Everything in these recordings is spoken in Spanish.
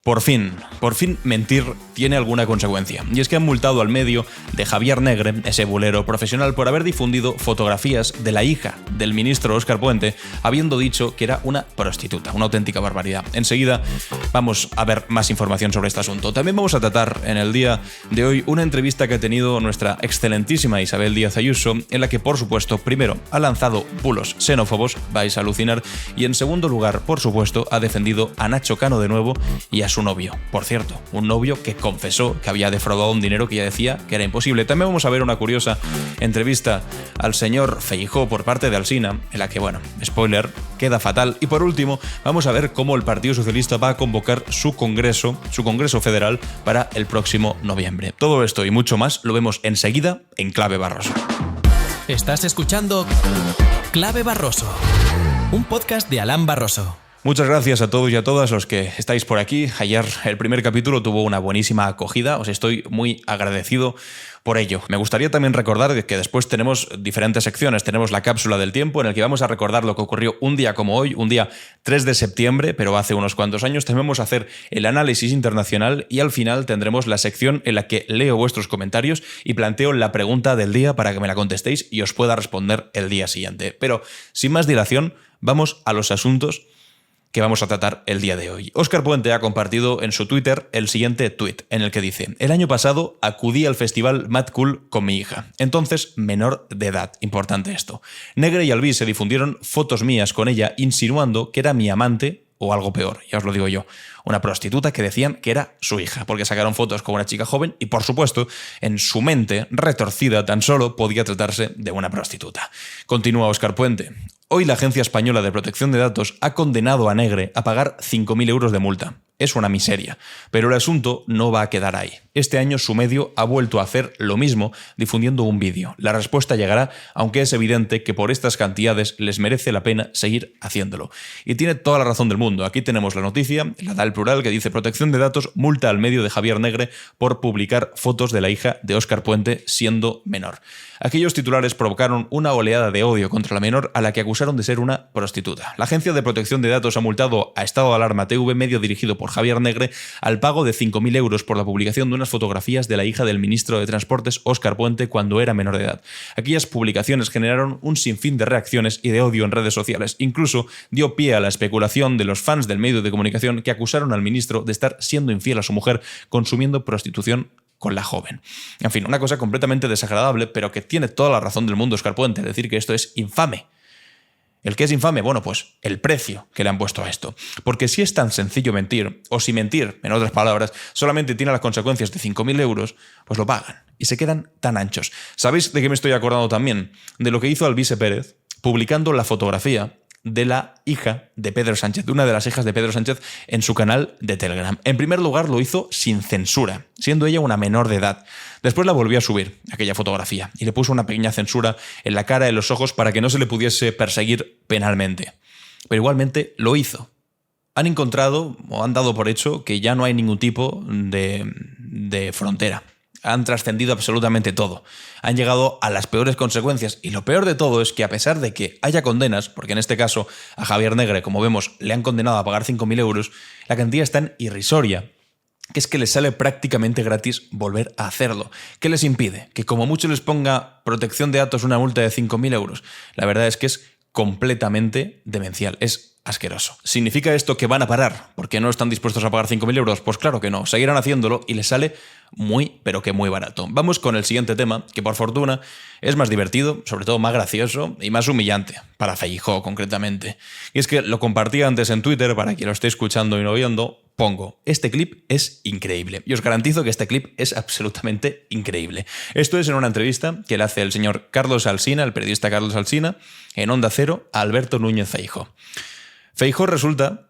Por fin mentir tiene alguna consecuencia. Y es que han multado al medio de Javier Negre, ese bulero profesional, por haber difundido fotografías de la hija del ministro Óscar Puente, habiendo dicho que era una prostituta, una auténtica barbaridad. Enseguida vamos a ver más información sobre este asunto. También vamos a tratar en el día de hoy una entrevista que ha tenido nuestra excelentísima Isabel Díaz Ayuso, en la que, por supuesto, primero ha lanzado bulos xenófobos, vais a alucinar, y en segundo lugar, por supuesto, ha defendido a Nacho Cano de nuevo y a su novio. Por cierto, un novio que confesó que había defraudado un dinero que ella decía que era imposible. También vamos a ver una curiosa entrevista al señor Feijóo por parte de Alsina, en la que, bueno, spoiler, queda fatal. Y por último, vamos a ver cómo el Partido Socialista va a convocar su congreso federal para el próximo noviembre. Todo esto y mucho más lo vemos enseguida en Clave Barroso. Estás escuchando Clave Barroso, un podcast de Alan Barroso. Muchas gracias a todos y a todas los que estáis por aquí. Ayer el primer capítulo tuvo una buenísima acogida, os estoy muy agradecido por ello. Me gustaría también recordar que después tenemos diferentes secciones. Tenemos la cápsula del tiempo en el que vamos a recordar lo que ocurrió un día como hoy, un día 3 de septiembre, pero hace unos cuantos años. También vamos a hacer el análisis internacional y al final tendremos la sección en la que leo vuestros comentarios y planteo la pregunta del día para que me la contestéis y os pueda responder el día siguiente. Pero sin más dilación, vamos a los asuntos que vamos a tratar el día de hoy. Óscar Puente ha compartido en su Twitter el siguiente tuit, en el que dice: el año pasado acudí al festival Mad Cool con mi hija, entonces menor de edad. Importante esto. Negre y Albi se difundieron fotos mías con ella insinuando que era mi amante o algo peor, ya os lo digo yo, una prostituta que decían que era su hija, porque sacaron fotos con una chica joven y, por supuesto, en su mente retorcida tan solo podía tratarse de una prostituta. Continúa Óscar Puente. Hoy la Agencia Española de Protección de Datos ha condenado a Negre a pagar 5.000 euros de multa. Es una miseria, pero el asunto no va a quedar ahí. Este año su medio ha vuelto a hacer lo mismo difundiendo un vídeo. La respuesta llegará, aunque es evidente que por estas cantidades les merece la pena seguir haciéndolo. Y tiene toda la razón del mundo. Aquí tenemos la noticia, la da El Plural, que dice: Protección de Datos multa al medio de Javier Negre por publicar fotos de la hija de Óscar Puente siendo menor. Aquellos titulares provocaron una oleada de odio contra la menor a la que acusaron de ser una prostituta. La Agencia de Protección de Datos ha multado a Estado de Alarma TV, medio dirigido por Javier Negre, al pago de 5.000 euros por la publicación de unas fotografías de la hija del ministro de Transportes, Óscar Puente, cuando era menor de edad. Aquellas publicaciones generaron un sinfín de reacciones y de odio en redes sociales. Incluso dio pie a la especulación de los fans del medio de comunicación que acusaron al ministro de estar siendo infiel a su mujer consumiendo prostitución con la joven. En fin, una cosa completamente desagradable, pero que tiene toda la razón del mundo Óscar Puente, decir que esto es infame. ¿El qué es infame? Bueno, pues el precio que le han puesto a esto. Porque si es tan sencillo mentir, o si mentir, en otras palabras, solamente tiene las consecuencias de 5.000 euros, pues lo pagan y se quedan tan anchos. ¿Sabéis de qué me estoy acordando también? De lo que hizo Alvise Pérez publicando la fotografía de la hija de Pedro Sánchez, de una de las hijas de Pedro Sánchez, en su canal de Telegram. En primer lugar, lo hizo sin censura, siendo ella una menor de edad. Después la volvió a subir, aquella fotografía, y le puso una pequeña censura en la cara y en los ojos para que no se le pudiese perseguir penalmente. Pero igualmente lo hizo. Han encontrado, o han dado por hecho, que ya no hay ningún tipo de frontera. Han trascendido absolutamente todo. Han llegado a las peores consecuencias. Y lo peor de todo es que, a pesar de que haya condenas, porque en este caso a Javier Negre, como vemos, le han condenado a pagar 5.000 euros, la cantidad es tan irrisoria que es que les sale prácticamente gratis volver a hacerlo. ¿Qué les impide? Que como mucho les ponga Protección de Datos una multa de 5.000 euros. La verdad es que es completamente demencial. Es asqueroso. ¿Significa esto que van a parar porque no están dispuestos a pagar 5.000 euros? Pues claro que no. Seguirán haciéndolo y les sale muy, pero que muy barato. Vamos con el siguiente tema, que por fortuna es más divertido, sobre todo más gracioso y más humillante, para Feijóo concretamente. Y es que lo compartí antes en Twitter, para quien lo esté escuchando y no viendo, pongo: este clip es increíble. Y os garantizo que este clip es absolutamente increíble. Esto es en una entrevista que le hace el señor Carlos Alsina, el periodista Carlos Alsina, en Onda Cero, a Alberto Núñez Feijóo. Feijóo resulta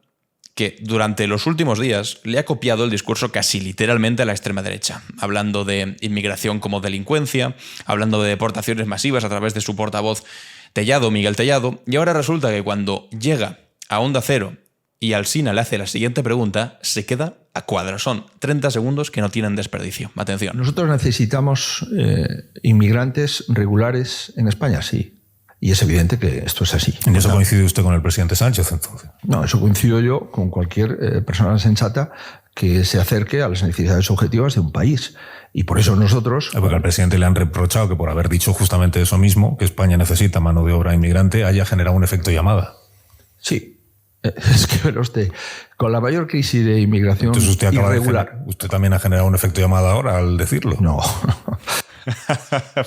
que durante los últimos días le ha copiado el discurso casi literalmente a la extrema derecha, hablando de inmigración como delincuencia, hablando de deportaciones masivas a través de su portavoz Tellado, Miguel Tellado, y ahora resulta que cuando llega a Onda Cero y Alsina le hace la siguiente pregunta, se queda a cuadros. Son 30 segundos que no tienen desperdicio. Atención. ¿Nosotros necesitamos inmigrantes regulares en España? Sí. Y es evidente que esto es así. ¿En eso coincide usted con el presidente Sánchez, entonces? No, eso coincido yo con cualquier persona sensata que se acerque a las necesidades objetivas de un país. Y por eso nosotros... Porque al presidente le han reprochado que por haber dicho justamente eso mismo, que España necesita mano de obra inmigrante, haya generado un efecto llamada. Sí. Es que, pero usted, con la mayor crisis de inmigración Entonces usted acaba irregular... usted también ha generado un efecto llamada ahora al decirlo. No.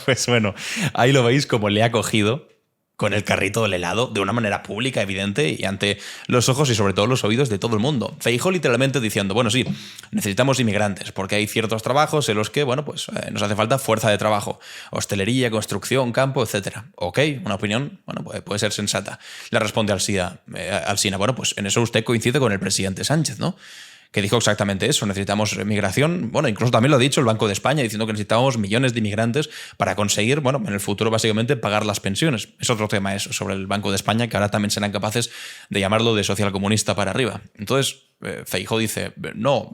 Pues bueno, ahí lo veis como le ha cogido con el carrito del helado de una manera pública, evidente, y ante los ojos y sobre todo los oídos de todo el mundo. Feijóo literalmente diciendo, bueno, sí, necesitamos inmigrantes, porque hay ciertos trabajos en los que, bueno, pues nos hace falta fuerza de trabajo. Hostelería, construcción, campo, etcétera. Ok, una opinión, bueno, puede ser sensata. Le responde Alsina, bueno, pues en eso usted coincide con el presidente Sánchez, ¿no? Que dijo exactamente eso, necesitamos migración. Bueno, incluso también lo ha dicho el Banco de España, diciendo que necesitábamos millones de inmigrantes para conseguir, bueno, en el futuro básicamente pagar las pensiones. Es otro tema eso, sobre el Banco de España, que ahora también serán capaces de llamarlo de socialcomunista para arriba. Entonces, Feijóo dice, no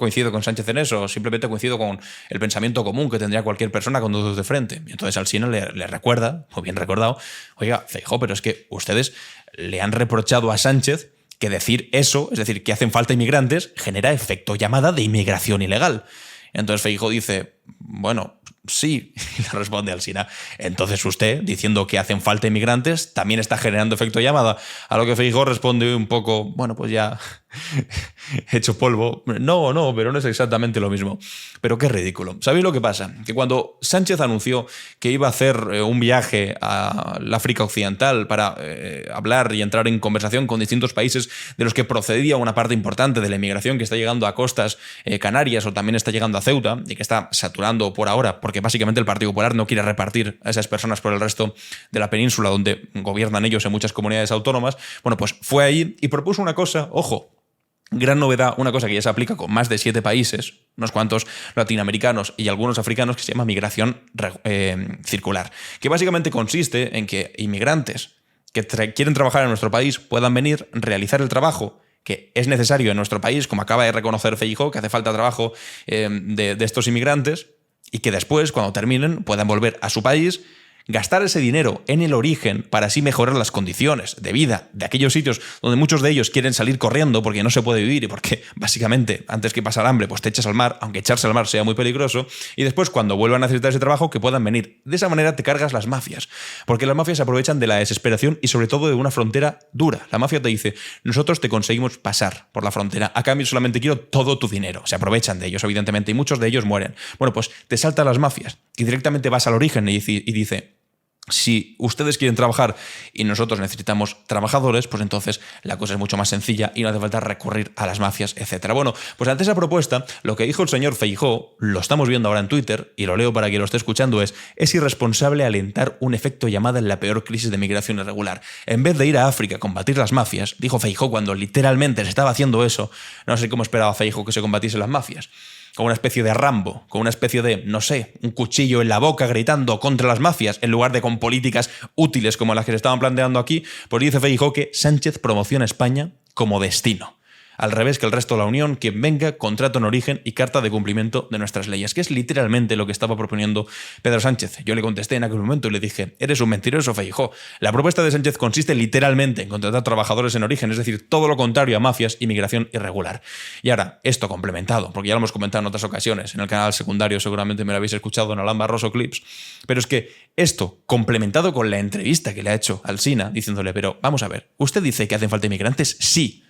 coincido con Sánchez en eso, simplemente coincido con el pensamiento común que tendría cualquier persona con dos dedos de frente. Y entonces Alsina le recuerda, o bien recordado, oiga, Feijóo, pero es que ustedes le han reprochado a Sánchez que decir eso, es decir, que hacen falta inmigrantes, genera efecto llamada de inmigración ilegal. Entonces Feijóo dice, bueno, sí, y le responde Alsina, entonces usted, diciendo que hacen falta inmigrantes, también está generando efecto llamada. A lo que Feijóo responde un poco, bueno, pues ya hecho polvo. No, pero no es exactamente lo mismo. Pero qué ridículo. ¿Sabéis lo que pasa? Que cuando Sánchez anunció que iba a hacer un viaje al África Occidental para hablar y entrar en conversación con distintos países de los que procedía una parte importante de la inmigración que está llegando a costas canarias o también está llegando a Ceuta y que está saturando por ahora, porque básicamente el Partido Popular no quiere repartir a esas personas por el resto de la península donde gobiernan ellos en muchas comunidades autónomas, bueno, pues fue ahí y propuso una cosa, ojo, gran novedad, una cosa que ya se aplica con más de 7 países, unos cuantos latinoamericanos y algunos africanos, que se llama migración circular, que básicamente consiste en que inmigrantes que quieren trabajar en nuestro país puedan venir, realizar el trabajo que es necesario en nuestro país, como acaba de reconocer Feijóo, que hace falta trabajo de estos inmigrantes, y que después, cuando terminen, puedan volver a su país, gastar ese dinero en el origen para así mejorar las condiciones de vida de aquellos sitios donde muchos de ellos quieren salir corriendo porque no se puede vivir y porque básicamente antes que pasar hambre pues te echas al mar, aunque echarse al mar sea muy peligroso, y después cuando vuelvan a necesitar ese trabajo que puedan venir. De esa manera te cargas las mafias, porque las mafias se aprovechan de la desesperación y sobre todo de una frontera dura. La mafia te dice, nosotros te conseguimos pasar por la frontera, a cambio solamente quiero todo tu dinero. Se aprovechan de ellos evidentemente y muchos de ellos mueren. Bueno, pues te saltan las mafias y directamente vas al origen y dice, si ustedes quieren trabajar y nosotros necesitamos trabajadores, pues entonces la cosa es mucho más sencilla y no hace falta recurrir a las mafias, etc. Bueno, pues ante esa propuesta, lo que dijo el señor Feijóo, lo estamos viendo ahora en Twitter, y lo leo para quien lo esté escuchando, es irresponsable alentar un efecto llamada en la peor crisis de migración irregular. En vez de ir a África a combatir las mafias, dijo Feijóo cuando literalmente se estaba haciendo eso, no sé cómo esperaba Feijóo que se combatiesen las mafias, con una especie de Rambo, con una especie de, no sé, un cuchillo en la boca gritando contra las mafias, en lugar de con políticas útiles como las que se estaban planteando aquí, pues dice Feijóo que Sánchez promociona España como destino. Al revés que el resto de la Unión, que venga contrato en origen y carta de cumplimiento de nuestras leyes, que es literalmente lo que estaba proponiendo Pedro Sánchez. Yo le contesté en aquel momento y le dije, eres un mentiroso, Feijóo. La propuesta de Sánchez consiste literalmente en contratar trabajadores en origen, es decir, todo lo contrario a mafias y migración irregular. Y ahora, esto complementado, porque ya lo hemos comentado en otras ocasiones, en el canal secundario seguramente me lo habéis escuchado en Alain Barroso Clips, pero es que esto, complementado con la entrevista que le ha hecho Alsina, diciéndole, pero vamos a ver, ¿usted dice que hacen falta inmigrantes? Sí.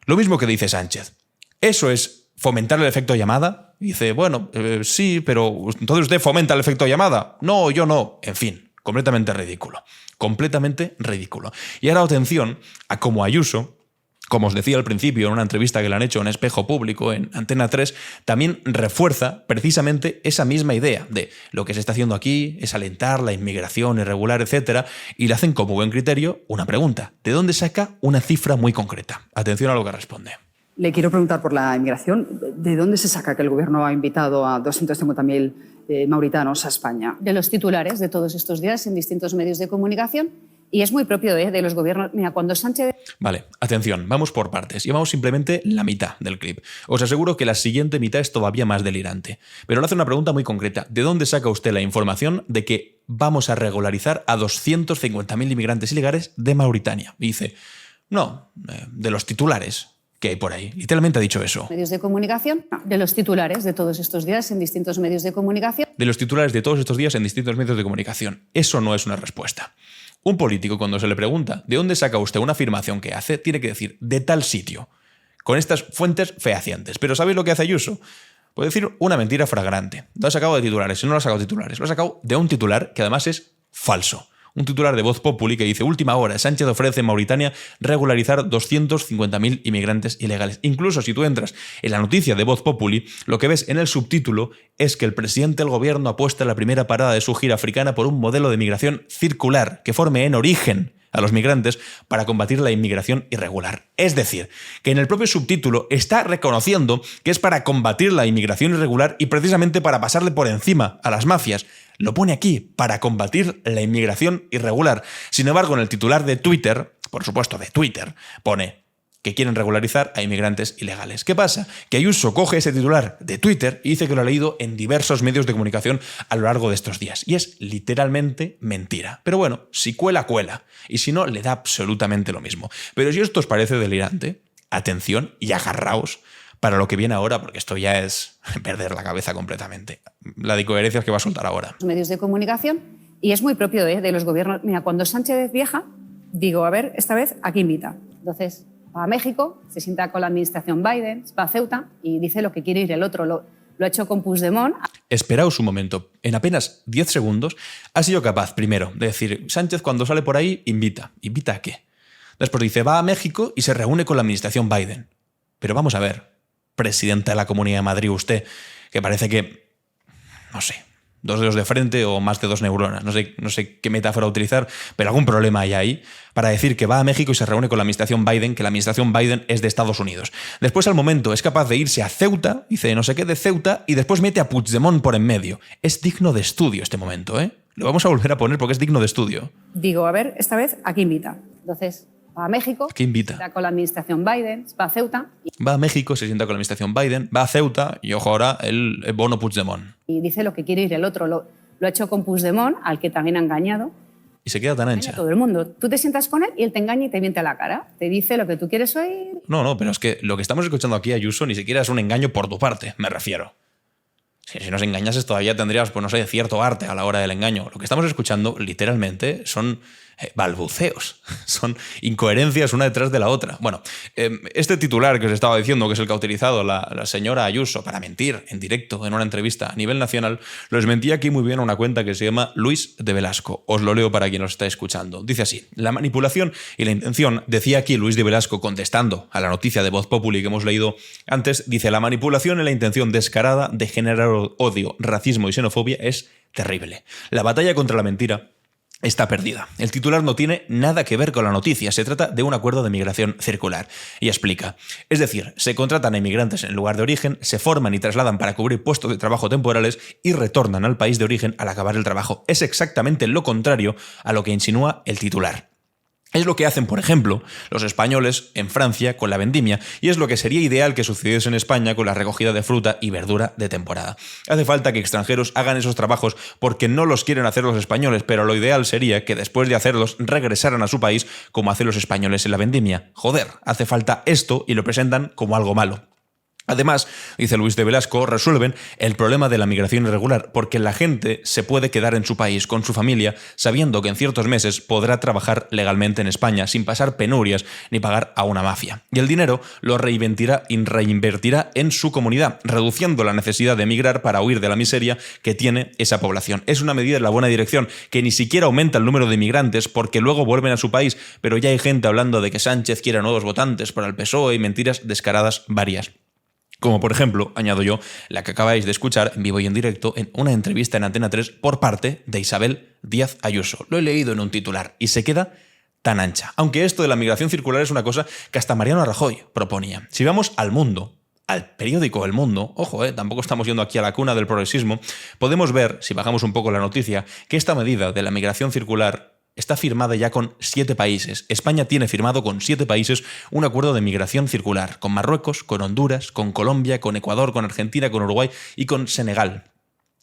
Lo mismo que dice Sánchez. ¿Eso es fomentar el efecto llamada? Y dice, bueno, sí, pero entonces usted fomenta el efecto llamada. No, yo no. En fin, completamente ridículo. Completamente ridículo. Y ahora atención a cómo Ayuso, como os decía al principio en una entrevista que le han hecho en Espejo Público, en Antena 3, también refuerza precisamente esa misma idea de lo que se está haciendo aquí es alentar la inmigración irregular, etc. Y le hacen como buen criterio una pregunta. ¿De dónde saca una cifra muy concreta? Atención a lo que responde. Le quiero preguntar por la inmigración. ¿De dónde se saca que el Gobierno ha invitado a 250.000 mauritanos a España? De los titulares de todos estos días en distintos medios de comunicación. Y es muy propio de los gobiernos. Mira, cuando Sánchez... Vale, atención, vamos por partes. Llevamos simplemente la mitad del clip. Os aseguro que la siguiente mitad es todavía más delirante. Pero le hace una pregunta muy concreta. ¿De dónde saca usted la información de que vamos a regularizar a 250.000 inmigrantes ilegales de Mauritania? Y dice, no, de los titulares. que hay por ahí. Literalmente ha dicho eso. Medios de comunicación, de los titulares de todos estos días en distintos medios de comunicación. De los titulares de todos estos días en distintos medios de comunicación. Eso no es una respuesta. Un político, cuando se le pregunta de dónde saca usted una afirmación que hace, tiene que decir de tal sitio, con estas fuentes fehacientes. Pero ¿sabéis lo que hace Ayuso? Puede decir una mentira fragrante. Lo ha sacado de titulares, y no lo ha sacado de titulares. Lo ha sacado de un titular que además es falso. Un titular de Voz Populi que dice: última hora, Sánchez ofrece en Mauritania regularizar 250.000 inmigrantes ilegales. Incluso si tú entras en la noticia de Voz Populi, lo que ves en el subtítulo es que el presidente del gobierno apuesta en la primera parada de su gira africana por un modelo de migración circular que forme en origen a los migrantes para combatir la inmigración irregular. Es decir, que en el propio subtítulo está reconociendo que es para combatir la inmigración irregular y precisamente para pasarle por encima a las mafias. Lo pone aquí, para combatir la inmigración irregular. Sin embargo, en el titular de Twitter, por supuesto de Twitter, pone que quieren regularizar a inmigrantes ilegales. ¿Qué pasa? Que Ayuso coge ese titular de Twitter y dice que lo ha leído en diversos medios de comunicación a lo largo de estos días. Y es literalmente mentira. Pero bueno, si cuela, cuela. Y si no, le da absolutamente lo mismo. Pero si esto os parece delirante, atención y agarraos para lo que viene ahora, porque esto ya es perder la cabeza completamente. La de incoherencias que va a soltar ahora. Medios de comunicación, y es muy propio de los gobiernos. Mira, cuando Sánchez viaja, digo, a ver, esta vez, ¿a qué invita? Entonces, va a México, se sienta con la administración Biden, va a Ceuta y dice lo que quiere ir el otro. Lo ha hecho con Puigdemont. Esperaos un momento. En apenas 10 segundos ha sido capaz, primero, de decir: Sánchez cuando sale por ahí invita. ¿Invita a qué? Después dice, va a México y se reúne con la administración Biden. Pero vamos a ver, presidenta de la Comunidad de Madrid, usted, que parece que, no sé, 2 dedos de frente o más de 2 neuronas, no sé qué metáfora utilizar, pero algún problema hay ahí, para decir que va a México y se reúne con la administración Biden, que la administración Biden es de Estados Unidos. Después, al momento, es capaz de irse a Ceuta, dice no sé qué de Ceuta, y después mete a Puigdemont por en medio. Es digno de estudio este momento, ¿eh? Lo vamos a volver a poner porque es digno de estudio. Digo, a ver, esta vez, ¿a qué invita? Entonces, va a México, ¿A qué invita? se sienta con la administración Biden, va a Ceuta. Va a México, se sienta con la administración Biden, va a Ceuta y, ojo ahora, el bono Puigdemont. Y dice lo que quiere ir el otro. Lo ha hecho con Puigdemont, al que también ha engañado. Y se queda tan ancha. A todo el mundo. Tú te sientas con él y él te engaña y te miente a la cara. Te dice lo que tú quieres oír. No, pero es que lo que estamos escuchando aquí, Ayuso, ni siquiera es un engaño por tu parte, me refiero. Si nos engañases todavía tendrías, pues no sé, cierto arte a la hora del engaño. Lo que estamos escuchando, literalmente, son balbuceos, son incoherencias una detrás de la otra. Bueno, este titular que os estaba diciendo, que es el que ha utilizado la señora Ayuso para mentir en directo en una entrevista a nivel nacional, lo desmentía aquí muy bien una cuenta que se llama Luis de Velasco. Os lo leo para quien nos está escuchando. Dice así: la manipulación y la intención, decía aquí Luis de Velasco contestando a la noticia de Voz Populi que hemos leído antes, dice: la manipulación y la intención descarada de generar odio, racismo y xenofobia es terrible. La batalla contra la mentira está perdida. El titular no tiene nada que ver con la noticia. Se trata de un acuerdo de migración circular. Y explica. Es decir, se contratan a inmigrantes en el lugar de origen, se forman y trasladan para cubrir puestos de trabajo temporales y retornan al país de origen al acabar el trabajo. Es exactamente lo contrario a lo que insinúa el titular. Es lo que hacen, por ejemplo, los españoles en Francia con la vendimia, y es lo que sería ideal que sucediese en España con la recogida de fruta y verdura de temporada. Hace falta que extranjeros hagan esos trabajos porque no los quieren hacer los españoles, pero lo ideal sería que después de hacerlos regresaran a su país como hacen los españoles en la vendimia. Joder, hace falta esto y lo presentan como algo malo. Además, dice Luis de Velasco, resuelven el problema de la migración irregular porque la gente se puede quedar en su país con su familia sabiendo que en ciertos meses podrá trabajar legalmente en España sin pasar penurias ni pagar a una mafia. Y el dinero lo reinvertirá en su comunidad, reduciendo la necesidad de emigrar para huir de la miseria que tiene esa población. Es una medida en la buena dirección que ni siquiera aumenta el número de inmigrantes porque luego vuelven a su país, pero ya hay gente hablando de que Sánchez quiere nuevos votantes para el PSOE y mentiras descaradas varias. Como por ejemplo, añado yo, la que acabáis de escuchar en vivo y en directo en una entrevista en Antena 3 por parte de Isabel Díaz Ayuso. Lo he leído en un titular y se queda tan ancha. Aunque esto de la migración circular es una cosa que hasta Mariano Rajoy proponía. Si vamos al Mundo, al periódico El Mundo, ojo, tampoco estamos yendo aquí a la cuna del progresismo, podemos ver, si bajamos un poco la noticia, que esta medida de la migración circular está firmada ya con 7 países. España tiene firmado con 7 países un acuerdo de migración circular, con Marruecos, con Honduras, con Colombia, con Ecuador, con Argentina, con Uruguay y con Senegal.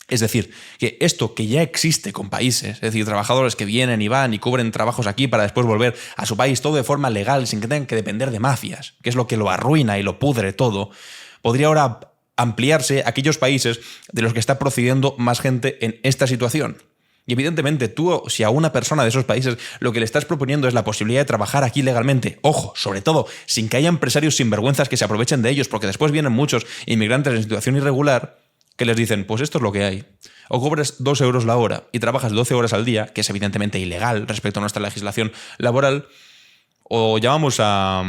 Es decir, que esto que ya existe con países, es decir, trabajadores que vienen y van y cubren trabajos aquí para después volver a su país, todo de forma legal, sin que tengan que depender de mafias, que es lo que lo arruina y lo pudre todo, podría ahora ampliarse a aquellos países de los que está procediendo más gente en esta situación. Y evidentemente tú, si a una persona de esos países lo que le estás proponiendo es la posibilidad de trabajar aquí legalmente, ojo, sobre todo, sin que haya empresarios sinvergüenzas que se aprovechen de ellos, porque después vienen muchos inmigrantes en situación irregular que les dicen, pues esto es lo que hay. O cobras 2 euros la hora y trabajas 12 horas al día, que es evidentemente ilegal respecto a nuestra legislación laboral, o llamamos a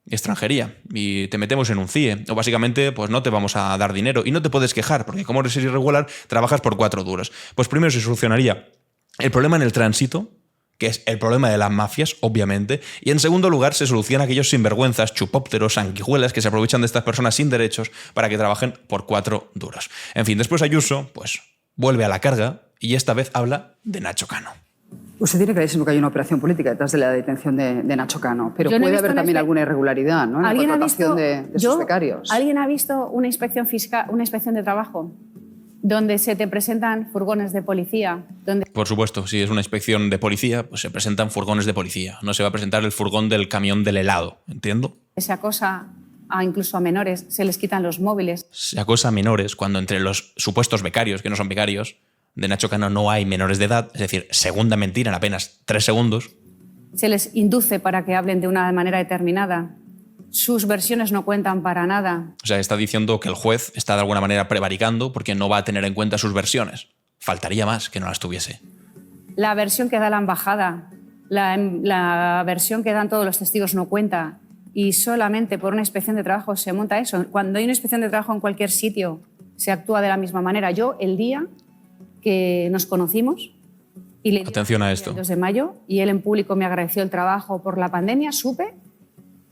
extranjería y te metemos en un CIE, o básicamente pues no te vamos a dar dinero y no te puedes quejar, porque como eres irregular, trabajas por 4 duros. Pues primero se solucionaría el problema en el tránsito, que es el problema de las mafias, obviamente, y en segundo lugar se soluciona aquellos sinvergüenzas, chupópteros, sanguijuelas que se aprovechan de estas personas sin derechos para que trabajen por 4 duros. En fin, después Ayuso pues vuelve a la carga y esta vez habla de Nacho Cano. Usted tiene clarísimo que hay una operación política detrás de la detención de Nacho Cano, pero Yo no he puede visto haber también alguna irregularidad, ¿no?, en la contratación de sus becarios. ¿Alguien ha visto una inspección fiscal, una inspección de trabajo, donde se te presentan furgones de policía? Por supuesto, si es una inspección de policía, pues se presentan furgones de policía. No se va a presentar el furgón del camión del helado, ¿entiendo? Se acosa incluso a menores, se les quitan los móviles. Se acosa a menores cuando entre los supuestos becarios, que no son becarios, de Nacho Cano no hay menores de edad, es decir, segunda mentira en apenas 3 segundos. Se les induce para que hablen de una manera determinada. Sus versiones no cuentan para nada. O sea, está diciendo que el juez está de alguna manera prevaricando porque no va a tener en cuenta sus versiones. Faltaría más que no las tuviese. La versión que da la embajada, la versión que dan todos los testigos no cuenta, y solamente por una inspección de trabajo se monta eso. Cuando hay una inspección de trabajo en cualquier sitio se actúa de la misma manera. Yo, el día que nos conocimos y le di atención a esto. El 2 de mayo y él en público me agradeció el trabajo por la pandemia, supe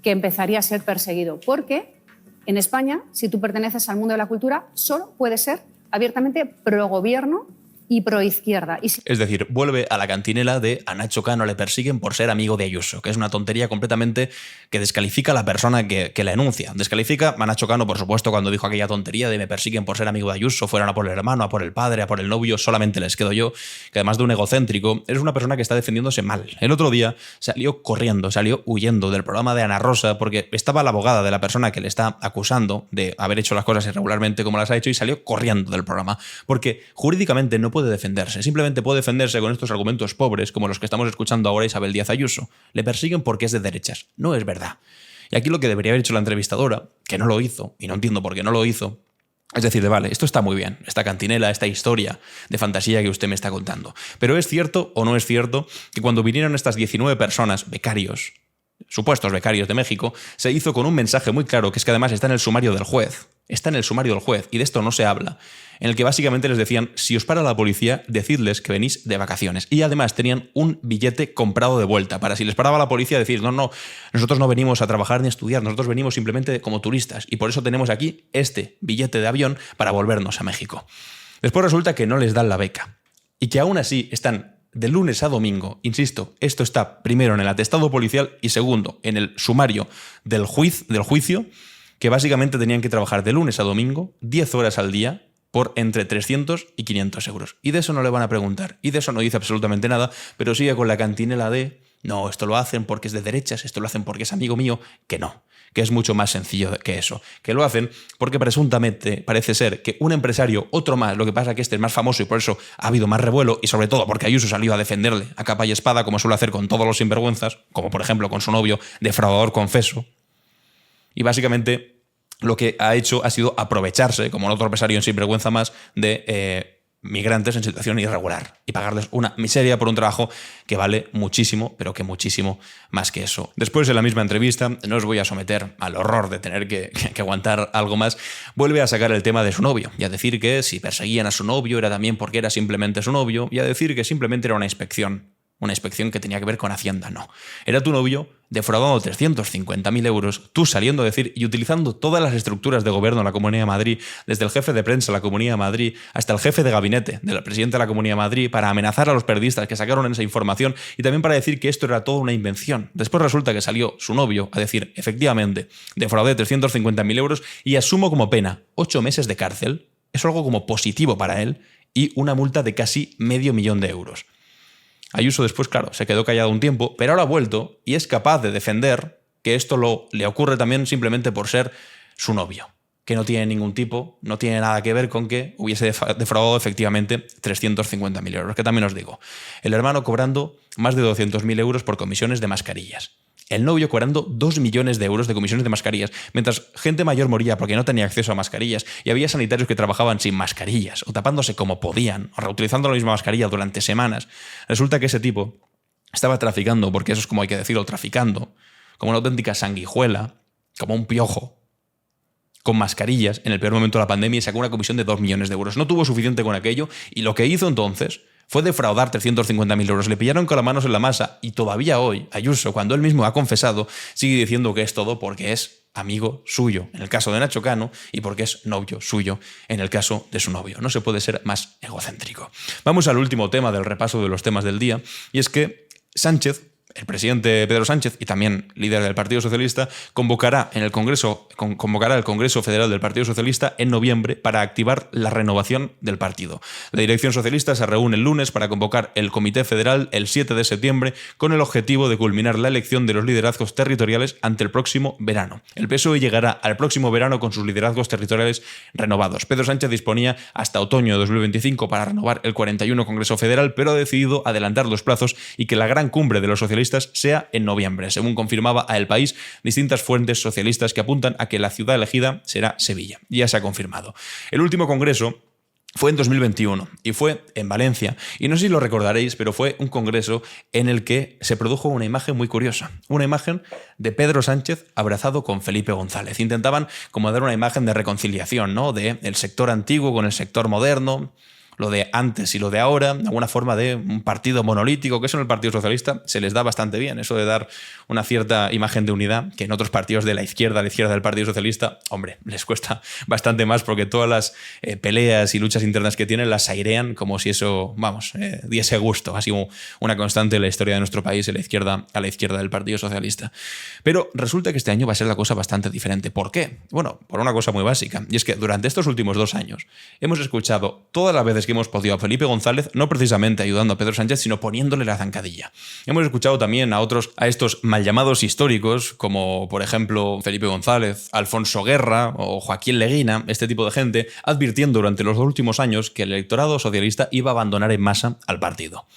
que empezaría a ser perseguido, porque en España, si tú perteneces al mundo de la cultura, solo puedes ser abiertamente pro-gobierno y pro-izquierda. Es decir, vuelve a la cantinela de a Nacho Cano le persiguen por ser amigo de Ayuso, que es una tontería completamente que descalifica a la persona que la enuncia. Descalifica a Nacho Cano, por supuesto, cuando dijo aquella tontería de me persiguen por ser amigo de Ayuso, fueran a por el hermano, a por el padre, a por el novio, solamente les quedo yo, que además de un egocéntrico, es una persona que está defendiéndose mal. El otro día salió corriendo, salió huyendo del programa de Ana Rosa porque estaba la abogada de la persona que le está acusando de haber hecho las cosas irregularmente como las ha hecho y salió corriendo del programa porque jurídicamente no puede defenderse, simplemente puede defenderse con estos argumentos pobres como los que estamos escuchando ahora Isabel Díaz Ayuso. Le persiguen porque es de derechas. No es verdad. Y aquí lo que debería haber hecho la entrevistadora, que no lo hizo, y no entiendo por qué no lo hizo, es decir, vale, esto está muy bien, esta cantinela, esta historia de fantasía que usted me está contando. Pero ¿es cierto o no es cierto que cuando vinieron estas 19 personas, becarios, supuestos becarios de México, se hizo con un mensaje muy claro, que es que además está en el sumario del juez? Está en el sumario del juez, y de esto no se habla, en el que básicamente les decían, si os para la policía, decidles que venís de vacaciones. Y además tenían un billete comprado de vuelta, para si les paraba la policía decir, no, nosotros no venimos a trabajar ni a estudiar, nosotros venimos simplemente como turistas, y por eso tenemos aquí este billete de avión para volvernos a México. Después resulta que no les dan la beca, y que aún así están de lunes a domingo, insisto, esto está primero en el atestado policial y segundo en el sumario del juicio, que básicamente tenían que trabajar de lunes a domingo, 10 horas al día, por entre 300 y 500 euros. Y de eso no le van a preguntar, y de eso no dice absolutamente nada, pero sigue con la cantinela de, no, esto lo hacen porque es de derechas, esto lo hacen porque es amigo mío, que no, que es mucho más sencillo que eso, que lo hacen porque presuntamente parece ser que un empresario, otro más, lo que pasa es que este es más famoso y por eso ha habido más revuelo, y sobre todo porque Ayuso salió a defenderle a capa y espada, como suele hacer con todos los sinvergüenzas, como por ejemplo con su novio, defraudador confeso, y básicamente lo que ha hecho ha sido aprovecharse, como otro empresario en sinvergüenza más, de migrantes en situación irregular y pagarles una miseria por un trabajo que vale muchísimo, pero que muchísimo más que eso. Después, en la misma entrevista, no os voy a someter al horror de tener que aguantar algo más, vuelve a sacar el tema de su novio y a decir que si perseguían a su novio era también porque era simplemente su novio, y a decir que simplemente era una inspección que tenía que ver con Hacienda. No, era tu novio defraudando 350.000 euros, tú saliendo a decir y utilizando todas las estructuras de gobierno de la Comunidad de Madrid, desde el jefe de prensa de la Comunidad de Madrid hasta el jefe de gabinete del presidente de la Comunidad de Madrid, para amenazar a los periodistas que sacaron esa información y también para decir que esto era toda una invención. Después resulta que salió su novio a decir, efectivamente, defraudé 350.000 euros y asumo como pena 8 meses de cárcel. es algo como positivo para él y una multa de casi €500,000. Ayuso después, claro, se quedó callado un tiempo, pero ahora ha vuelto y es capaz de defender que esto le ocurre también simplemente por ser su novio, que no tiene no tiene nada que ver con que hubiese defraudado efectivamente 350.000 euros, que también os digo. El hermano cobrando más de 200.000 euros por comisiones de mascarillas. El novio cobrando 2 millones de euros de comisiones de mascarillas, mientras gente mayor moría porque no tenía acceso a mascarillas y había sanitarios que trabajaban sin mascarillas o tapándose como podían o reutilizando la misma mascarilla durante semanas. Resulta que ese tipo estaba traficando, porque eso es como hay que decirlo, traficando, como una auténtica sanguijuela, como un piojo, con mascarillas en el peor momento de la pandemia y sacó una comisión de 2 millones de euros. No tuvo suficiente con aquello y lo que hizo entonces fue defraudar 350.000 euros. Le pillaron con las manos en la masa y todavía hoy, Ayuso, cuando él mismo ha confesado, sigue diciendo que es todo porque es amigo suyo, en el caso de Nacho Cano, y porque es novio suyo, en el caso de su novio. No se puede ser más egocéntrico. Vamos al último tema del repaso de los temas del día, y es que Sánchez, el presidente Pedro Sánchez y también líder del Partido Socialista, convocará el Congreso Federal del Partido Socialista en noviembre para activar la renovación del partido. La dirección socialista se reúne el lunes para convocar el Comité Federal el 7 de septiembre con el objetivo de culminar la elección de los liderazgos territoriales ante el próximo verano. El PSOE llegará al próximo verano con sus liderazgos territoriales renovados. Pedro Sánchez disponía hasta otoño de 2025 para renovar el 41 Congreso Federal, pero ha decidido adelantar los plazos y que la gran cumbre de los socialistas sea en noviembre, según confirmaba a El País distintas fuentes socialistas que apuntan a que la ciudad elegida será Sevilla. Ya se ha confirmado. El último congreso fue en 2021 y fue en Valencia. Y no sé si lo recordaréis, pero fue un congreso en el que se produjo una imagen muy curiosa. Una imagen de Pedro Sánchez abrazado con Felipe González. Intentaban como dar una imagen de reconciliación, ¿no? De el sector antiguo con el sector moderno, lo de antes y lo de ahora, alguna forma de un partido monolítico, que eso en el Partido Socialista se les da bastante bien, eso de dar una cierta imagen de unidad, que en otros partidos de la izquierda del Partido Socialista, hombre, les cuesta bastante más porque todas las peleas y luchas internas que tienen las airean como si eso, diese gusto, así como una constante en la historia de nuestro país, a la izquierda del Partido Socialista. Pero resulta que este año va a ser la cosa bastante diferente. ¿Por qué? Bueno, por una cosa muy básica, y es que durante estos últimos 2 años hemos escuchado todas las veces que hemos podido a Felipe González, no precisamente ayudando a Pedro Sánchez, sino poniéndole la zancadilla. Hemos escuchado también a estos mal llamados históricos, como por ejemplo Felipe González, Alfonso Guerra o Joaquín Leguina, este tipo de gente, advirtiendo durante los últimos años que el electorado socialista iba a abandonar en masa al partido.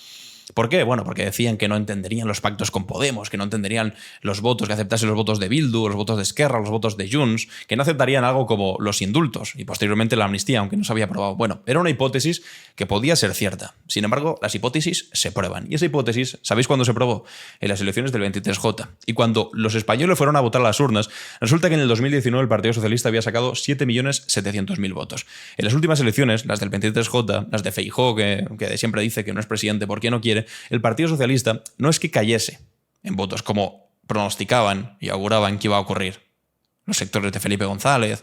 ¿Por qué? Bueno, porque decían que no entenderían los pactos con Podemos, que no entenderían los votos, que aceptasen los votos de Bildu, los votos de Esquerra, los votos de Junts, que no aceptarían algo como los indultos y posteriormente la amnistía, aunque no se había aprobado. Bueno, era una hipótesis que podía ser cierta. Sin embargo, las hipótesis se prueban. Y esa hipótesis, ¿sabéis cuándo se probó? En las elecciones del 23J. Y cuando los españoles fueron a votar a las urnas, resulta que en el 2019 el Partido Socialista había sacado 7.700.000 votos. En las últimas elecciones, las del 23J, las de Feijóo, que siempre dice que no es presidente porque no quiere, el Partido Socialista no es que cayese en votos como pronosticaban y auguraban que iba a ocurrir los sectores de Felipe González,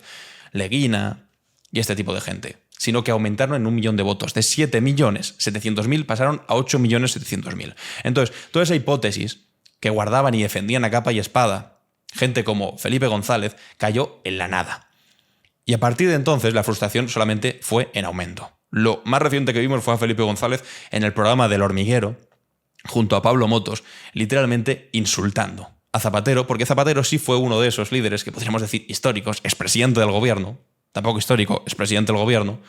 Leguina y este tipo de gente, sino que aumentaron en 1 millón de votos. De 7.700.000 pasaron a 8.700.000. Entonces, toda esa hipótesis que guardaban y defendían a capa y espada gente como Felipe González cayó en la nada. Y a partir de entonces la frustración solamente fue en aumento. Lo más reciente que vimos fue a Felipe González en el programa del Hormiguero, junto a Pablo Motos, literalmente insultando a Zapatero, porque Zapatero sí fue uno de esos líderes que podríamos decir históricos, expresidente del gobierno, tampoco histórico, expresidente del gobierno,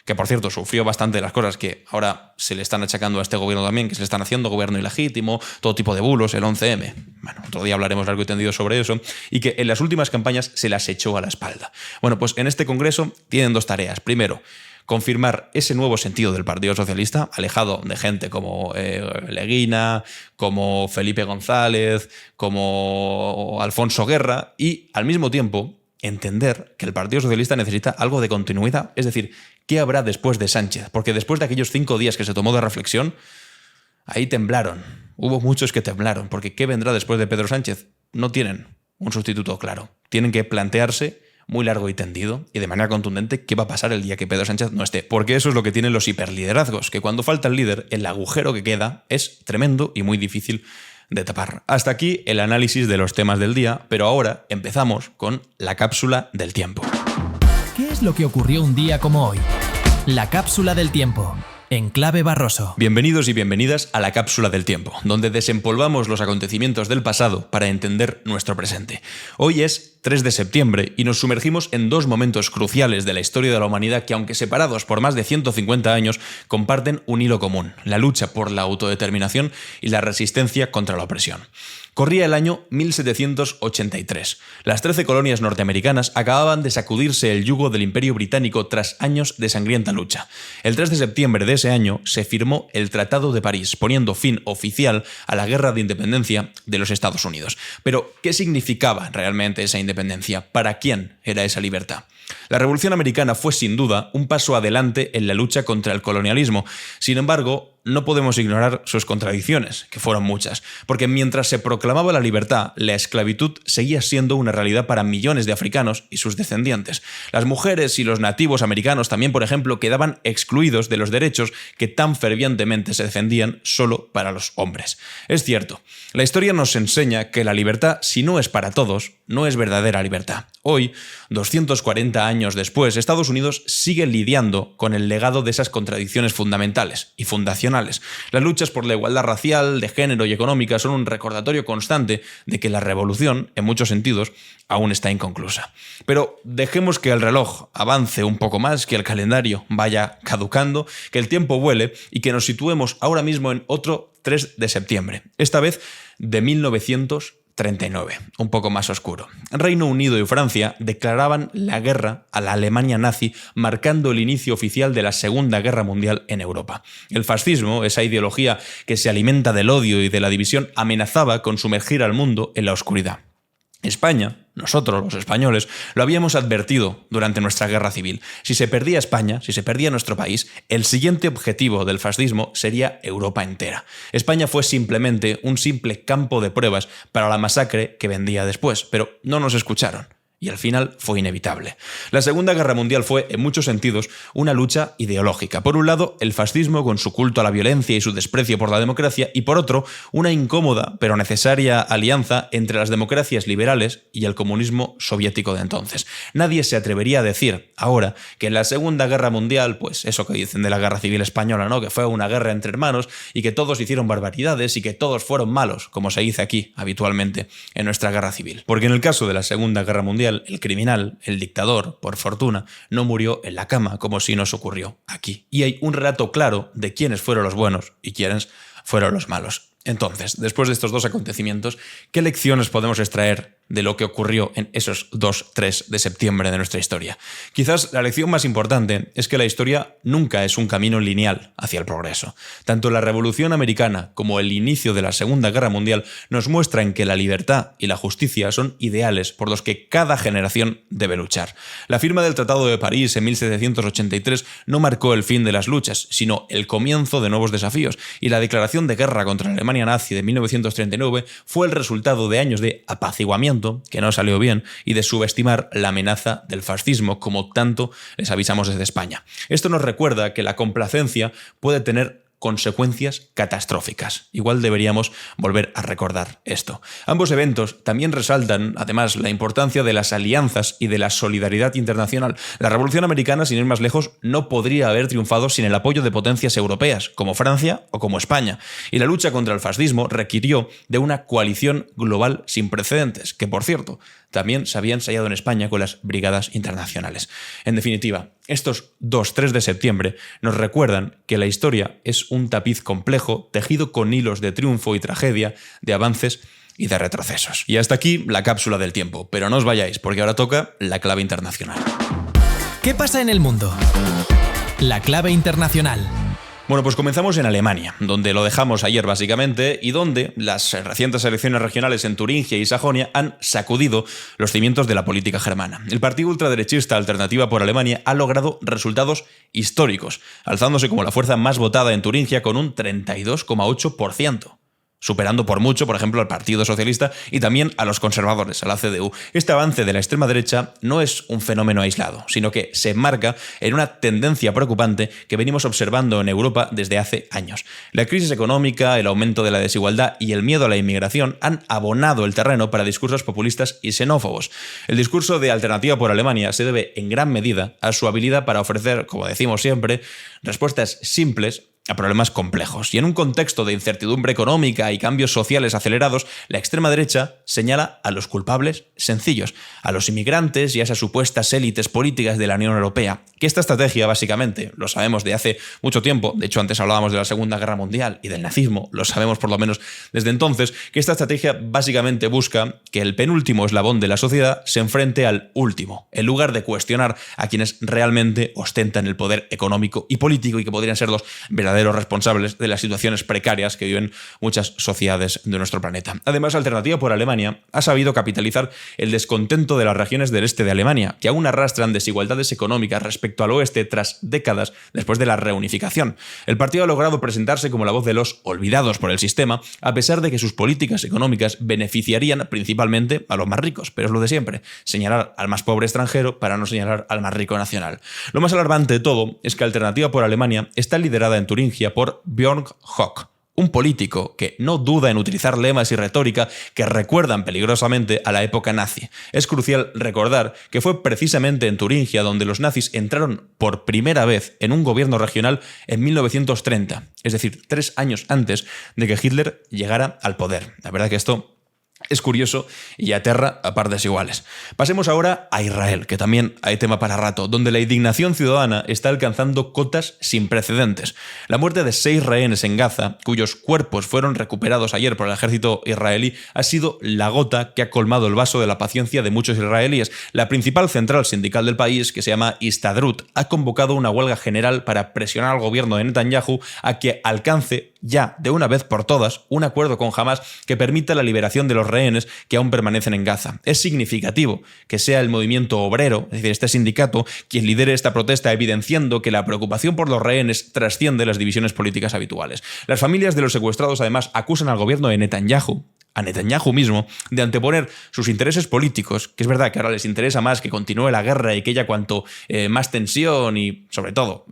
que por cierto sufrió bastante de las cosas que ahora se le están achacando a este gobierno también, que se le están haciendo gobierno ilegítimo, todo tipo de bulos, el 11M. Bueno, otro día hablaremos largo y tendido sobre eso, y que en las últimas campañas se las echó a la espalda. Bueno, pues en este congreso tienen 2 tareas. Primero, confirmar ese nuevo sentido del Partido Socialista, alejado de gente como Leguina, como Felipe González, como Alfonso Guerra, y al mismo tiempo entender que el Partido Socialista necesita algo de continuidad. Es decir, ¿qué habrá después de Sánchez? Porque después de aquellos 5 días que se tomó de reflexión, ahí temblaron. Hubo muchos que temblaron, porque ¿qué vendrá después de Pedro Sánchez? No tienen un sustituto claro. Tienen que plantearse muy largo y tendido y de manera contundente qué va a pasar el día que Pedro Sánchez no esté. Porque eso es lo que tienen los hiperliderazgos, que cuando falta el líder, el agujero que queda es tremendo y muy difícil de tapar. Hasta aquí el análisis de los temas del día, pero ahora empezamos con la cápsula del tiempo. ¿Qué es lo que ocurrió un día como hoy. La cápsula del tiempo, en Clave Barroso. Bienvenidos y bienvenidas a la Cápsula del Tiempo, donde desempolvamos los acontecimientos del pasado para entender nuestro presente. Hoy es 3 de septiembre y nos sumergimos en dos momentos cruciales de la historia de la humanidad que, aunque separados por más de 150 años, comparten un hilo común: la lucha por la autodeterminación y la resistencia contra la opresión. Corría el año 1783. Las 13 colonias norteamericanas acababan de sacudirse el yugo del Imperio Británico tras años de sangrienta lucha. El 3 de septiembre de ese año se firmó el Tratado de París, poniendo fin oficial a la Guerra de Independencia de los Estados Unidos. Pero, ¿qué significaba realmente esa independencia? ¿Para quién era esa libertad? La Revolución Americana fue sin duda un paso adelante en la lucha contra el colonialismo. Sin embargo, no podemos ignorar sus contradicciones, que fueron muchas, porque mientras se proclamaba la libertad, la esclavitud seguía siendo una realidad para millones de africanos y sus descendientes. Las mujeres y los nativos americanos también, por ejemplo, quedaban excluidos de los derechos que tan fervientemente se defendían solo para los hombres. Es cierto, la historia nos enseña que la libertad, si no es para todos, no es verdadera libertad. Hoy, 240 años después, Estados Unidos sigue lidiando con el legado de esas contradicciones fundamentales y fundacionales. Las luchas por la igualdad racial, de género y económica son un recordatorio constante de que la revolución, en muchos sentidos, aún está inconclusa. Pero dejemos que el reloj avance un poco más, que el calendario vaya caducando, que el tiempo vuele y que nos situemos ahora mismo en otro 3 de septiembre, esta vez de 1939, un poco más oscuro. Reino Unido y Francia declaraban la guerra a la Alemania nazi, marcando el inicio oficial de la Segunda Guerra Mundial en Europa. El fascismo, esa ideología que se alimenta del odio y de la división, amenazaba con sumergir al mundo en la oscuridad. España, nosotros, los españoles, lo habíamos advertido durante nuestra guerra civil. Si se perdía España, si se perdía nuestro país, el siguiente objetivo del fascismo sería Europa entera. España fue simplemente un simple campo de pruebas para la masacre que vendría después, pero no nos escucharon. Y al final fue inevitable. La Segunda Guerra Mundial fue, en muchos sentidos, una lucha ideológica. Por un lado, el fascismo con su culto a la violencia y su desprecio por la democracia, y por otro, una incómoda pero necesaria alianza entre las democracias liberales y el comunismo soviético de entonces. Nadie se atrevería a decir ahora que en la Segunda Guerra Mundial, pues eso que dicen de la Guerra Civil Española, ¿no? Que fue una guerra entre hermanos y que todos hicieron barbaridades y que todos fueron malos, como se dice aquí habitualmente en nuestra guerra civil. Porque en el caso de la Segunda Guerra Mundial, el criminal, el dictador, por fortuna, no murió en la cama como si nos ocurrió aquí. Y hay un relato claro de quiénes fueron los buenos y quiénes fueron los malos. Entonces, después de estos dos acontecimientos, ¿qué lecciones podemos extraer de lo que ocurrió en esos 2-3 de septiembre de nuestra historia? Quizás la lección más importante es que la historia nunca es un camino lineal hacia el progreso. Tanto la Revolución Americana como el inicio de la Segunda Guerra Mundial nos muestran que la libertad y la justicia son ideales por los que cada generación debe luchar. La firma del Tratado de París en 1783 no marcó el fin de las luchas, sino el comienzo de nuevos desafíos, y la declaración de guerra contra la Alemania nazi de 1939 fue el resultado de años de apaciguamiento, que no salió bien, y de subestimar la amenaza del fascismo, como tanto les avisamos desde España. Esto nos recuerda que la complacencia puede tener consecuencias catastróficas. Igual deberíamos volver a recordar esto. Ambos eventos también resaltan, además, la importancia de las alianzas y de la solidaridad internacional. La Revolución Americana, sin ir más lejos, no podría haber triunfado sin el apoyo de potencias europeas, como Francia o como España. Y la lucha contra el fascismo requirió de una coalición global sin precedentes, que, por cierto, también se había ensayado en España con las brigadas internacionales. En definitiva, estos 2-3 de septiembre nos recuerdan que la historia es un tapiz complejo, tejido con hilos de triunfo y tragedia, de avances y de retrocesos. Y hasta aquí la cápsula del tiempo, pero no os vayáis, porque ahora toca la clave internacional. ¿Qué pasa en el mundo? La clave internacional. Bueno, pues comenzamos en Alemania, donde lo dejamos ayer básicamente, y donde las recientes elecciones regionales en Turingia y Sajonia han sacudido los cimientos de la política germana. El partido ultraderechista Alternativa por Alemania ha logrado resultados históricos, alzándose como la fuerza más votada en Turingia con un 32,8%. superando por mucho, por ejemplo, al Partido Socialista y también a los conservadores, a la CDU. Este avance de la extrema derecha no es un fenómeno aislado, sino que se enmarca en una tendencia preocupante que venimos observando en Europa desde hace años. La crisis económica, el aumento de la desigualdad y el miedo a la inmigración han abonado el terreno para discursos populistas y xenófobos. El discurso de Alternativa por Alemania se debe en gran medida a su habilidad para ofrecer, como decimos siempre, respuestas simples a problemas complejos. Y en un contexto de incertidumbre económica y cambios sociales acelerados, la extrema derecha señala a los culpables sencillos, a los inmigrantes y a esas supuestas élites políticas de la Unión Europea. Que esta estrategia, básicamente, lo sabemos de hace mucho tiempo, de hecho antes hablábamos de la Segunda Guerra Mundial y del nazismo, lo sabemos por lo menos desde entonces, que esta estrategia básicamente busca que el penúltimo eslabón de la sociedad se enfrente al último, en lugar de cuestionar a quienes realmente ostentan el poder económico y político y que podrían ser los verdaderos responsables de las situaciones precarias que viven muchas sociedades de nuestro planeta. Además, Alternativa por Alemania ha sabido capitalizar el descontento de las regiones del este de Alemania, que aún arrastran desigualdades económicas respecto al oeste tras décadas después de la reunificación. El partido ha logrado presentarse como la voz de los olvidados por el sistema, a pesar de que sus políticas económicas beneficiarían principalmente a los más ricos, pero es lo de siempre, señalar al más pobre extranjero para no señalar al más rico nacional. Lo más alarmante de todo es que Alternativa por Alemania está liderada en Turingia por Björn Höcke, un político que no duda en utilizar lemas y retórica que recuerdan peligrosamente a la época nazi. Es crucial recordar que fue precisamente en Turingia donde los nazis entraron por primera vez en un gobierno regional en 1930, es decir, 3 años antes de que Hitler llegara al poder. La verdad que esto es curioso y aterra a partes iguales. Pasemos ahora a Israel, que también hay tema para rato, donde la indignación ciudadana está alcanzando cotas sin precedentes. La muerte de 6 rehenes en Gaza, cuyos cuerpos fueron recuperados ayer por el ejército israelí, ha sido la gota que ha colmado el vaso de la paciencia de muchos israelíes. La principal central sindical del país, que se llama Histadrut, ha convocado una huelga general para presionar al gobierno de Netanyahu a que alcance ya, de una vez por todas, un acuerdo con Hamás que permita la liberación de los rehenes que aún permanecen en Gaza. Es significativo que sea el movimiento obrero, es decir, este sindicato, quien lidere esta protesta, evidenciando que la preocupación por los rehenes trasciende las divisiones políticas habituales. Las familias de los secuestrados, además, acusan al gobierno de Netanyahu, a Netanyahu mismo, de anteponer sus intereses políticos, que es verdad que ahora les interesa más que continúe la guerra y que haya cuanto más tensión y, sobre todo,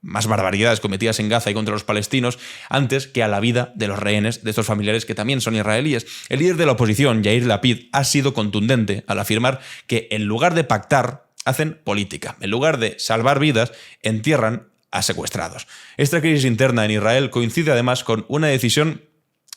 más barbaridades cometidas en Gaza y contra los palestinos, antes que a la vida de los rehenes de estos familiares que también son israelíes. El líder de la oposición, Yair Lapid, ha sido contundente al afirmar que en lugar de pactar, hacen política. En lugar de salvar vidas, entierran a secuestrados. Esta crisis interna en Israel coincide además con una decisión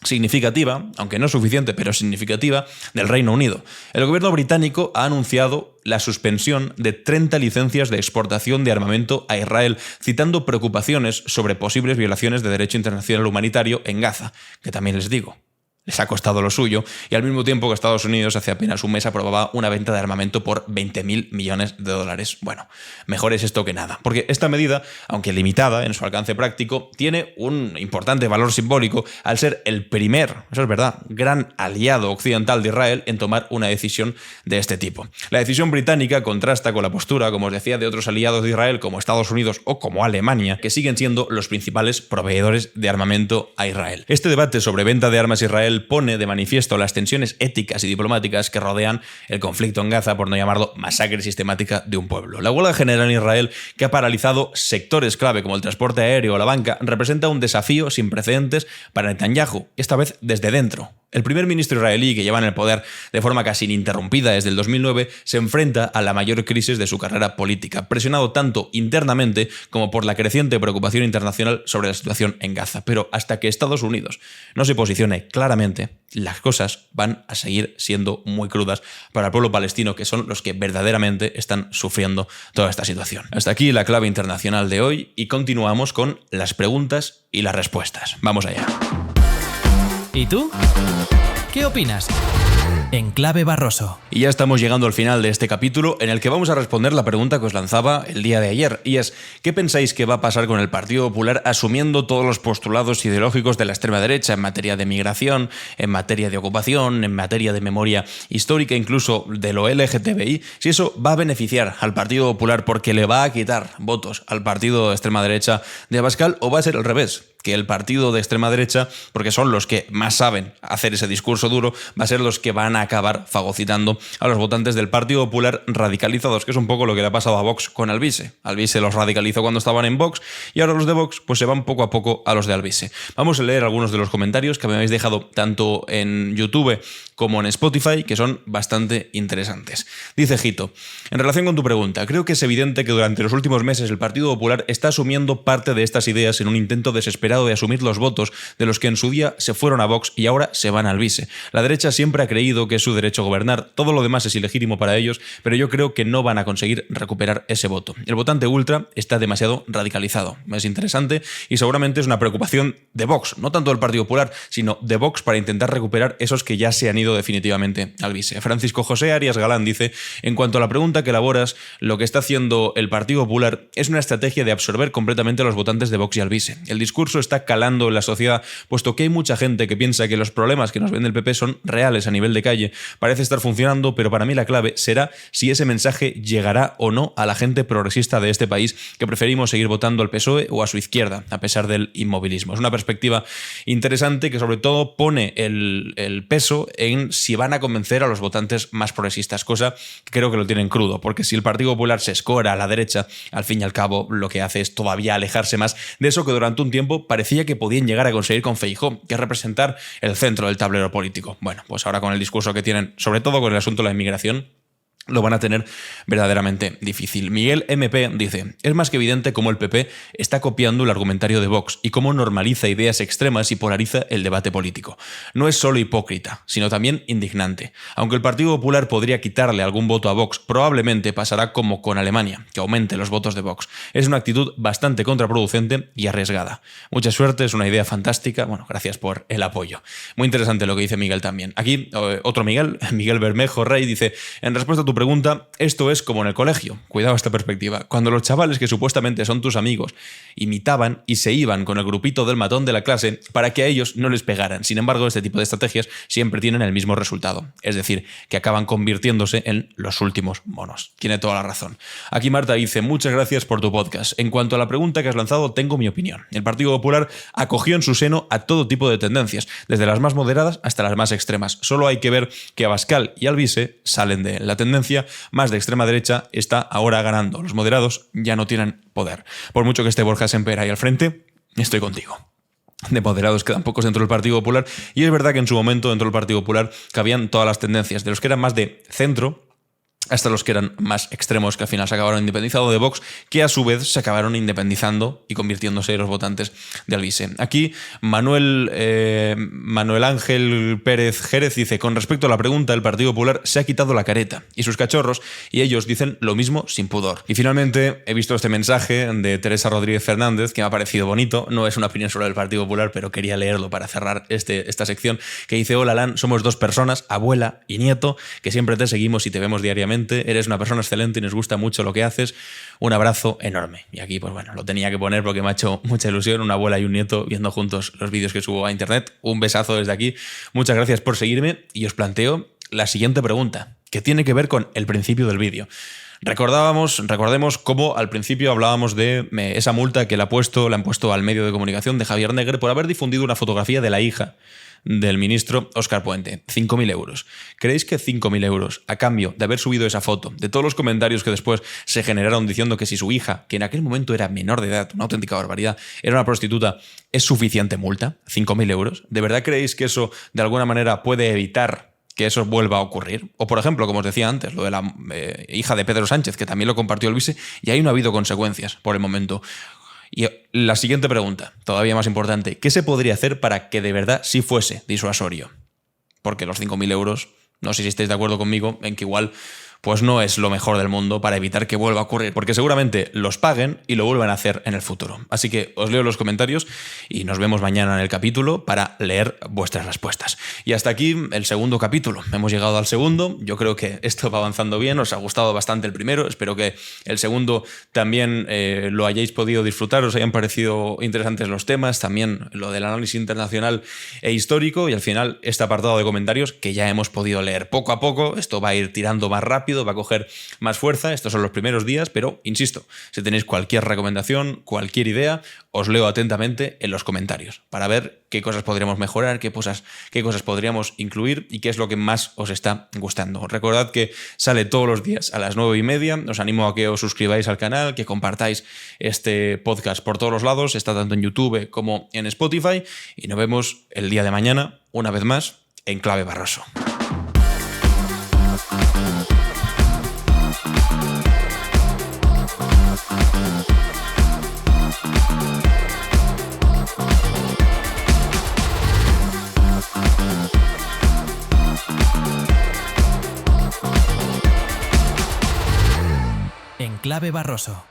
significativa, aunque no suficiente, pero significativa, del Reino Unido. El gobierno británico ha anunciado la suspensión de 30 licencias de exportación de armamento a Israel, citando preocupaciones sobre posibles violaciones de derecho internacional humanitario en Gaza, que también les digo, les ha costado lo suyo, y al mismo tiempo que Estados Unidos hace apenas un mes aprobaba una venta de armamento por 20.000 millones de dólares. Bueno, mejor es esto que nada, porque esta medida, aunque limitada en su alcance práctico, tiene un importante valor simbólico al ser el primer, eso es verdad, gran aliado occidental de Israel en tomar una decisión de este tipo. La decisión británica contrasta con la postura, como os decía, de otros aliados de Israel como Estados Unidos o como Alemania, que siguen siendo los principales proveedores de armamento a Israel. Este debate sobre venta de armas a Israel pone de manifiesto las tensiones éticas y diplomáticas que rodean el conflicto en Gaza, por no llamarlo masacre sistemática de un pueblo. La huelga general en Israel, que ha paralizado sectores clave como el transporte aéreo o la banca, representa un desafío sin precedentes para Netanyahu, esta vez desde dentro. El primer ministro israelí, que lleva en el poder de forma casi ininterrumpida desde el 2009, se enfrenta a la mayor crisis de su carrera política, presionado tanto internamente como por la creciente preocupación internacional sobre la situación en Gaza. Pero hasta que Estados Unidos no se posicione claramente, las cosas van a seguir siendo muy crudas para el pueblo palestino, que son los que verdaderamente están sufriendo toda esta situación. Hasta aquí la clave internacional de hoy y continuamos con las preguntas y las respuestas. Vamos allá. ¿Y tú? ¿Qué opinas? En Clave Barroso. Y ya estamos llegando al final de este capítulo en el que vamos a responder la pregunta que os lanzaba el día de ayer, y es: ¿qué pensáis que va a pasar con el Partido Popular asumiendo todos los postulados ideológicos de la extrema derecha en materia de migración, en materia de ocupación, en materia de memoria histórica, incluso de lo LGTBI? Si eso va a beneficiar al Partido Popular porque le va a quitar votos al partido de extrema derecha de Abascal, o va a ser al revés, que el partido de extrema derecha, porque son los que más saben hacer ese discurso duro, va a ser los que van a acabar fagocitando a los votantes del Partido Popular radicalizados, que es un poco lo que le ha pasado a Vox con Alvise. Alvise los radicalizó cuando estaban en Vox y ahora los de Vox pues se van poco a poco a los de Alvise. Vamos a leer algunos de los comentarios que me habéis dejado tanto en YouTube como en Spotify, que son bastante interesantes. Dice Gito, en relación con tu pregunta, creo que es evidente que durante los últimos meses el Partido Popular está asumiendo parte de estas ideas en un intento desesperado de asumir los votos de los que en su día se fueron a Vox y ahora se van a Alvise. La derecha siempre ha creído que es su derecho gobernar, todo lo demás es ilegítimo para ellos, pero yo creo que no van a conseguir recuperar ese voto. El votante ultra está demasiado radicalizado. Es interesante y seguramente es una preocupación de Vox, no tanto del Partido Popular, sino de Vox para intentar recuperar esos que ya se han ido definitivamente a Alvise. Francisco José Arias Galán dice, en cuanto a la pregunta que elaboras, lo que está haciendo el Partido Popular es una estrategia de absorber completamente a los votantes de Vox y Alvise. El discurso está calando en la sociedad, puesto que hay mucha gente que piensa que los problemas que nos vende el PP son reales a nivel de calle. Parece estar funcionando, pero para mí la clave será si ese mensaje llegará o no a la gente progresista de este país, que preferimos seguir votando al PSOE o a su izquierda, a pesar del inmovilismo. Es una perspectiva interesante que sobre todo pone el peso en si van a convencer a los votantes más progresistas, cosa que creo que lo tienen crudo, porque si el Partido Popular se escora a la derecha, al fin y al cabo lo que hace es todavía alejarse más de eso que durante un tiempo parecía que podían llegar a conseguir con Feijóo, que es representar el centro del tablero político. Bueno, pues ahora con el discurso que tienen, sobre todo con el asunto de la inmigración, lo van a tener verdaderamente difícil. Miguel MP dice, es más que evidente cómo el PP está copiando el argumentario de Vox y cómo normaliza ideas extremas y polariza el debate político. No es solo hipócrita, sino también indignante. Aunque el Partido Popular podría quitarle algún voto a Vox, probablemente pasará como con Alemania, que aumente los votos de Vox. Es una actitud bastante contraproducente y arriesgada. Mucha suerte, es una idea fantástica. Bueno, gracias por el apoyo. Muy interesante lo que dice Miguel también. Aquí, otro Miguel Bermejo Rey, dice, en respuesta a tu pregunta, esto es como en el colegio. Cuidado esta perspectiva. Cuando los chavales que supuestamente son tus amigos imitaban y se iban con el grupito del matón de la clase para que a ellos no les pegaran. Sin embargo, este tipo de estrategias siempre tienen el mismo resultado. Es decir, que acaban convirtiéndose en los últimos monos. Tiene toda la razón. Aquí Marta dice, muchas gracias por tu podcast. En cuanto a la pregunta que has lanzado, tengo mi opinión. El Partido Popular acogió en su seno a todo tipo de tendencias, desde las más moderadas hasta las más extremas. Solo hay que ver que Abascal y Alvise salen de la tendencia más de extrema derecha está ahora ganando. Los moderados ya no tienen poder. Por mucho que esté Borja Semper ahí al frente, estoy contigo. De moderados quedan pocos dentro del Partido Popular y es verdad que en su momento dentro del Partido Popular cabían todas las tendencias, de los que eran más de centro hasta los que eran más extremos, que al final se acabaron independizando de Vox, que a su vez se acabaron independizando y convirtiéndose en los votantes de Alvise. Aquí Manuel Ángel Pérez Jerez dice, con respecto a la pregunta, el Partido Popular se ha quitado la careta y sus cachorros, y ellos dicen lo mismo sin pudor. Y finalmente he visto este mensaje de Teresa Rodríguez Fernández, que me ha parecido bonito, no es una opinión sobre el Partido Popular, pero quería leerlo para cerrar esta sección, que dice, hola Lan, somos dos personas, abuela y nieto, que siempre te seguimos y te vemos diariamente. Eres una persona excelente y nos gusta mucho lo que haces. Un abrazo enorme. Y aquí, pues bueno, lo tenía que poner porque me ha hecho mucha ilusión. Una abuela y un nieto viendo juntos los vídeos que subo a internet. Un besazo desde aquí. Muchas gracias por seguirme y os planteo la siguiente pregunta, que tiene que ver con el principio del vídeo. Recordemos cómo al principio hablábamos de esa multa que le han puesto al medio de comunicación de Javier Negre por haber difundido una fotografía de la hija del ministro Óscar Puente. 5.000 euros. ¿Creéis que 5.000 euros, a cambio de haber subido esa foto, de todos los comentarios que después se generaron diciendo que si su hija, que en aquel momento era menor de edad, una auténtica barbaridad, era una prostituta, es suficiente multa? 5.000 euros. ¿De verdad creéis que eso de alguna manera puede evitar que eso vuelva a ocurrir? O por ejemplo, como os decía antes, lo de la hija de Pedro Sánchez, que también lo compartió Alvise, y ahí no ha habido consecuencias por el momento. Y la siguiente pregunta, todavía más importante, ¿qué se podría hacer para que de verdad sí fuese disuasorio? Porque los 5.000 euros, no sé si estáis de acuerdo conmigo, en que igual pues no es lo mejor del mundo para evitar que vuelva a ocurrir, porque seguramente los paguen y lo vuelvan a hacer en el futuro. Así que os leo los comentarios y nos vemos mañana en el capítulo para leer vuestras respuestas. Y hasta aquí el segundo capítulo. Hemos llegado al segundo. Yo creo que esto va avanzando bien. Os ha gustado bastante el primero. Espero que el segundo también lo hayáis podido disfrutar, os hayan parecido interesantes los temas, también lo del análisis internacional e histórico, y al final este apartado de comentarios que ya hemos podido leer poco a poco. Esto va a ir tirando más rápido. rápido, va a coger más fuerza. Estos son los primeros días, pero insisto, si tenéis cualquier recomendación, cualquier idea, os leo atentamente en los comentarios para ver qué cosas podríamos mejorar, qué cosas podríamos incluir y qué es lo que más os está gustando. Recordad que sale todos los días a las 9:30. Os animo a que os suscribáis al canal, que compartáis este podcast por todos los lados. Está tanto en YouTube como en Spotify. Y nos vemos el día de mañana, una vez más, en Clave Barroso. En Clave Barroso.